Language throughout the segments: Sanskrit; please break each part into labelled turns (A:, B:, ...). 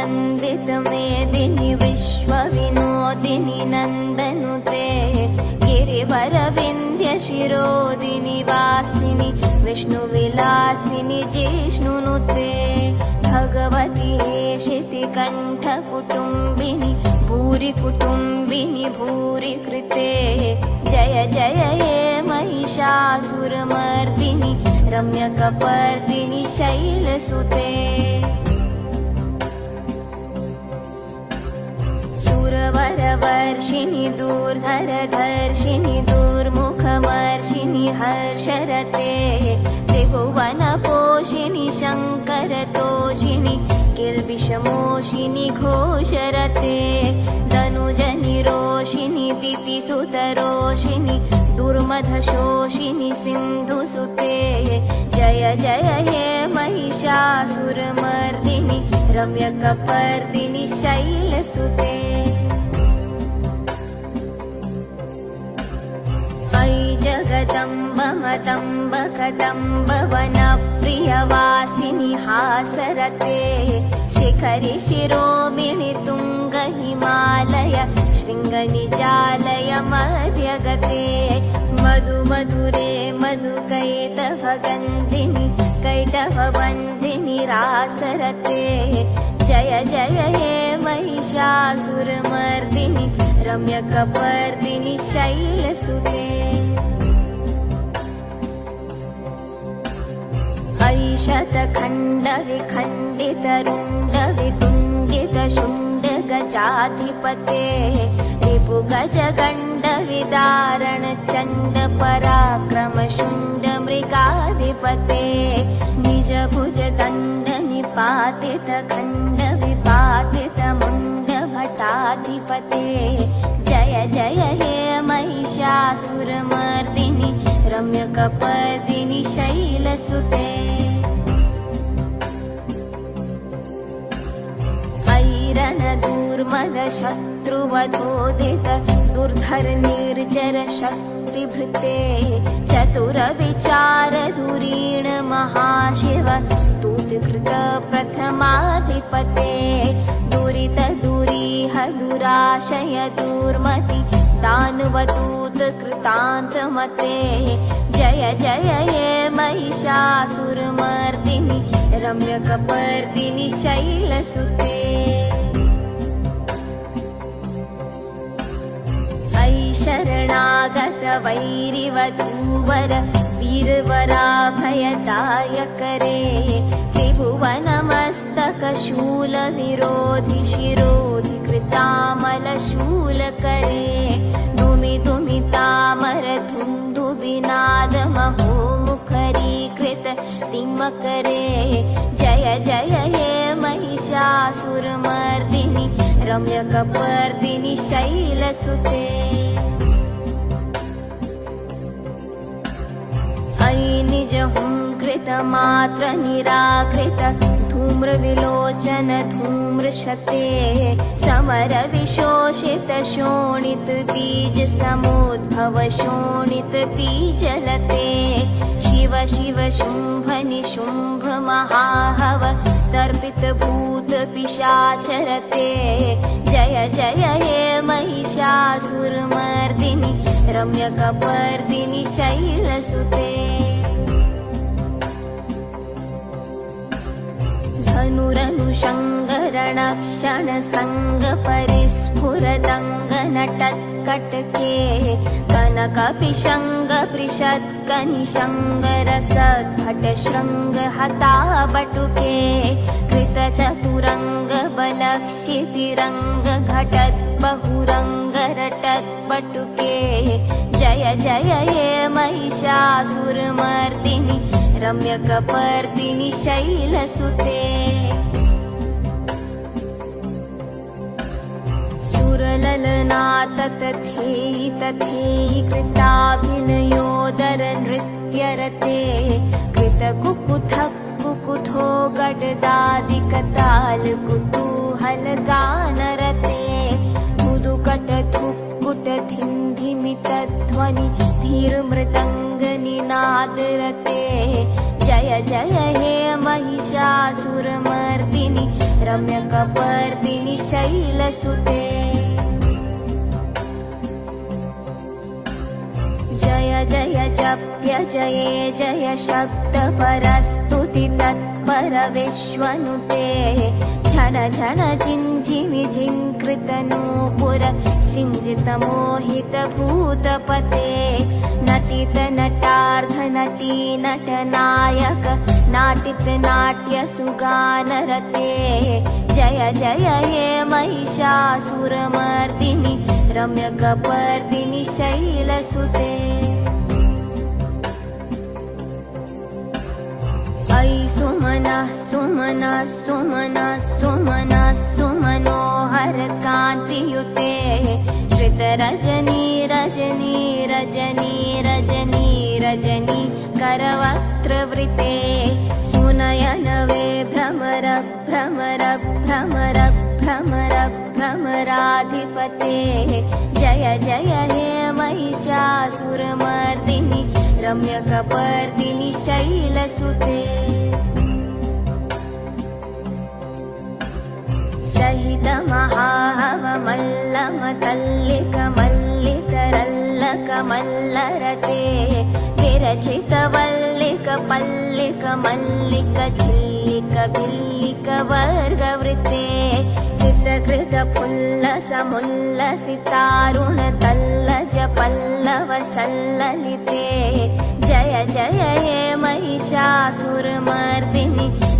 A: वन्दितमेदिनि विश्वविनोदिनि नन्दनुते गिरिवरविन्ध्यशिरोदिनि वासिनि विष्णुविलासिनि जिष्णुनुते भगवति हेशितिकण्ठकुटुम्बिनि भूरि कुटुम्बिनि भूरि कृते जय जय हे महिषासुरमर्दिनि रम्यकपर्दिनि शैलसुते सुरवरवर्षिणि दूर्धरधर्षिणि दूर्मुखमर्षिणि हर्षरते त्रिभुवनपोषिणि शङ्करतोषिणि किल्बिषमोषिनि घोषरते धनुजनिरोषिनि दितिसुतरोषिनि दुर्मधशोषिनि सिन्धुसुते जय जय हे महिषासुरमर्दिनि रम्यकपर्दिनि शैलसुते अयि जगदम्ब मदम्ब कदम्ब वनप्रियवासिनि हासरते शिखरि शिरोमिणि तुङ्ग हिमालय शृङ्गनिजालय मध्यगते मधु मधुरे मधुकैटभगन्धिनि कैटभवन्धिनि रासरते जय जय हे महिषासुरमर्दिनि रम्यकपर्दिनि शैलसुते अयि शतखण्डविखण्डितरुण्डवितुण्डितशुण्डगजाधिपते रिपुगजगण्डविदारणचण्डपराक्रमशुण्डमृगाधिपते निजभुजदण्डनिपातितखण्डविपातितमुण्डभटाधिपते जय जय हे महिषासुरमर्दिनि रम्यकपर्दिनि शैलसुते रणदूर्मदशत्रुवधोदित दुर्धरनिर्जर शक्तिभृते चतुरविचारधुरीण महाशिव दूतकृत प्रथमाधिपते दुरितदुरीह दुराशय दुर्मति दानवदूतकृतान्तमते जय जय हे महिषासुरमर्दिनि रम्यकपर्दिनि शैलसुते शरणागत वैरिवधूवर वीरवराभयदायकरे त्रिभुवनमस्तकशूलविरोधि शिरोधि कृतामलशूलकरे दुमिदुमितामरधुन्दुविनादमहोमुखरीकृत तिम्मकरे जय जय हे महिषासुरमर्दिनि रम्यकपर्दिनि शैलसुते अयि निजहुङ्कृतमात्र निराकृत धूम्रविलोचन धूम्रशते समरविशोषित शोणित बीज समुद्भव शोणित बीजलते शिव शिव शुम्भ निशुम्भ महाहव तर्पित भूत पिशाचरते जय जय हे महिषासुरमर्दिनि रम्यकपर्दिनि शैलसुते धनुरनुषङ्गरणक्षणसङ्गपरिस्फुरदङ्गनटत्कटके कनकपिशङ्गपृषत्कनिशङ्गरसद्भटशृङ्गहताबटुके कृतचतुरङ्गबलक्षितिरङ्गघटद्बहुरङ्गरटत्पटुके जय जय हे महिषासुरमर्दिनि रम्यकपर्दिनि शैलसुते सुरललनाततथेयि तथेयि कृताभिनयोदर नृत्यरते कृतकुकुथः कुकुठो गडदादिकताल कुतूहलगानरते मुदुकटधुक्कुटधिन्धिमितध्वनि धीर्मृदङ्गनिनादरते जय जय हे महिषासुरमर्दिनि रम्यकपर्दिनि शैलसुते जय जय जप्य जये जय शब्दपरस्तुति तत्पर विश्वनुते झण झण झिञ्झिमि झिङ्कृतनूपुर सिञ्जितमोहित भूतपते नटित नटार्ध नटी नटनायक नाटित नाट्य सुगानरते जय जय हे महिषासुरमर्दिनि रम्यकपर्दिनि शैलसुते अयि सुमनः सुमनः सुमनः सुमनः सुमनोहर कान्तियुते श्रितरजनी रजनी रजनी रजनी रजनी करवक्त्रवृते सुनयनवे भ्रमर भ्रमर भ्रमर भ्रमर भ्रमराधिपते जय जय हे महिषासुरमर्दिनि रम्यकपर्दिनि शैलसुते सहित महाहवमल्लमतल्लिक मल्लिकरल्लक मल्लरते विरचित वल्लिक पल्लिक मल्लिक चिल्लिक भिल्लिक वर्गवृते सितकृत पुल्लसमुल्लसितारुण तल्लज पल्लव सल्ललिते जय जय हे महिषासुरमर्दिनि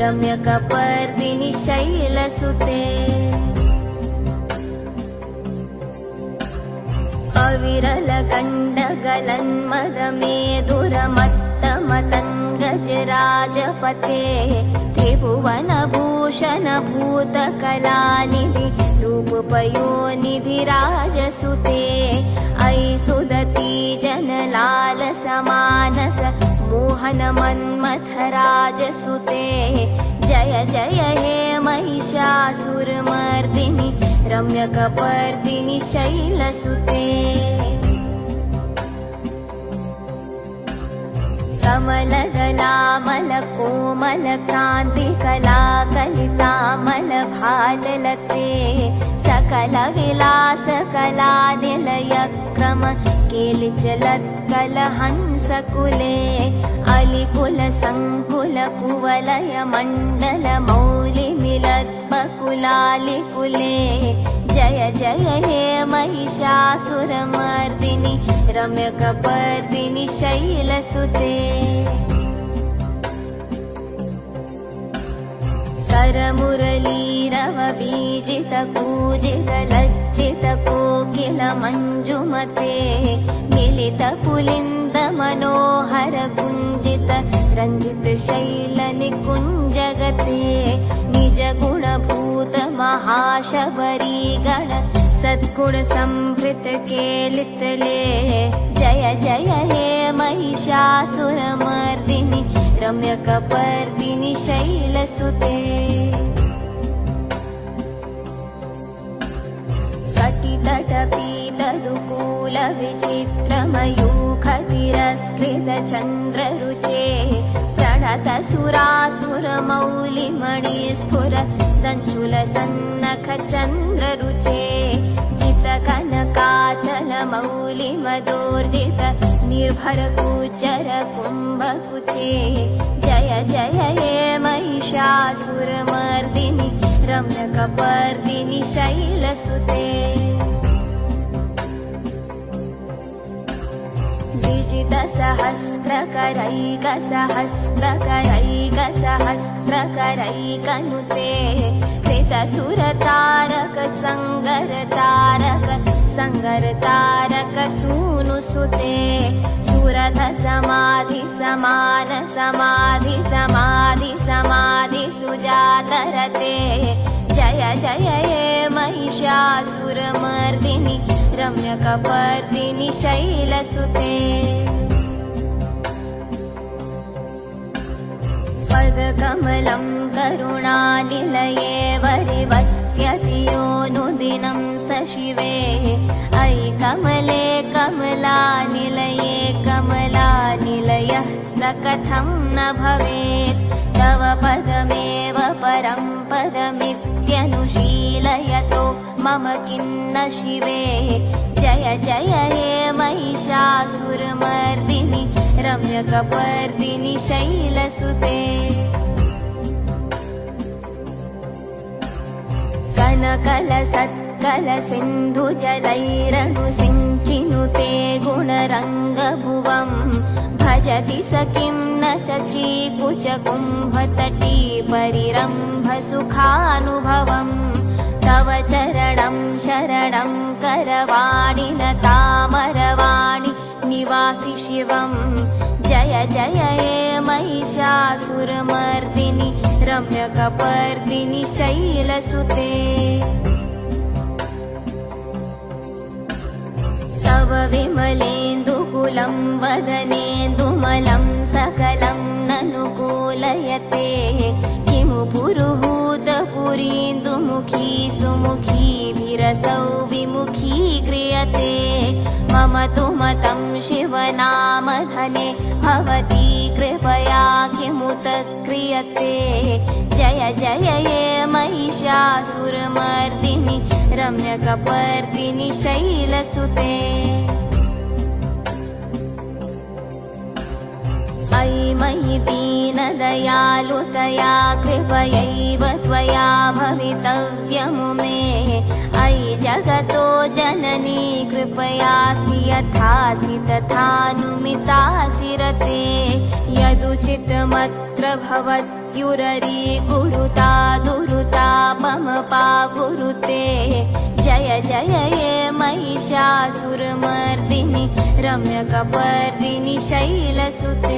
A: रम्यकपर्दिनि शैलसुते अविरल गण्डगलन्मदमेधुरमत्तमतङ्गजराजपते त्रिभुवनभूषण भूतकलानिधि रूपपयोनिधि राजसुते अयि सुदती जनलालसमानस मोहन मन्मथराजसुते जय जय हे महिषासुरमर्दिनि रम्यकपर्दिनि शैलसुते कमलदलामलकोमलकान्तिकलाकलितामलभाललते सकलविलासकलानिलयक्रम केलिचलत्कलहंसकुले अलिकुलसङ्कुलकुवलय मण्डलमौलिमिलद्मकुलालिकुले जय जय हे महिषासुरमर्दिनि रम्यकपर्दिनि शैलसुते करमुरलीरवबीजित कूजित लज्जित कोकिल मञ्जुमते मिलित पुलिन्द मनोहर गुञ्जित रञ्जित शैल निकुञ्जगते निज गुणभूत महाशबरी गण सद्गुण संभृत केलितले जय जय हे महिषासुरमर्दिनि रम्यकपर्दिनि शैलसुते कटितटपीतदुकूल विचित्रमयूखतिरस्कृत चन्द्ररुचे प्रणत सुरासुरमौलिमणिस्फुर दंशुल सन्नख चन्द्ररुचे जित कनकाचल मौलिमदोर्जित निर्भर कुचर कुम्भकुचे जय जय हे महिषासुरमर्दिनि रम्यकपर्दिनि शैलसुते विजितसहस्रकरैकसहस्रकरैकसहस्रकरैकनुते कृतसुरतारक संगरतारक संगरतारक सूनुसुते सुरथ समाधि समान समाधि समाधि समाधि सुजातरते जय जय हे महिषासुरमर्दिनि रम्यकपर्दिनि शैलसुते पदकमलं करुणानिलये वरिवस्यति योऽनुदिनं स शिवे अयि कमले कमलानिलये कमलानिलयः स कथं न भवेत् तव पदमेव परं पदमिति मम किन्न शिवे जय जय हे महिषासुरमर्दिनि रम्यकपर्दिनि शैलसुते कनकलसत्कलसिन्धुजलैरनुसिञ्चिनुते गुणरङ्गभुवम् भजति स किं न शचीकुचकुम्भतटी परिरम्भसुखानुभवम् तव चरणं शरणं करवाणि न तामरवाणि निवासि शिवम् जय जय हे महिषासुरमर्दिनि रम्यकपर्दिनि शैलसुते तव विमलेन्दुकुलं वदनेन्दुमलं सकलं ननुकूलयते किमु पुरुहूतपुरीन्दुमुखी सुमुखीभिरसौ विमुखी क्रियते मम तु मतं शिवनामधने भवती कृपया किमुत क्रियते जय जय हे महिषासुरमर्दिनि रम्यकपर्दिनि शैलसुते अयि मयि दीनदयालुतया कृपयैव त्वया भवितव्यमु मे अयि जगतो जननी कृपयासि यथासि तथानुमितासि रते यदुचितमत्र भवत्युररी कुरुता दुरुता मम पाकुरुते जय जय हे महिषासुरमर्दिनि रम्यकपर्दिनि शैलसुते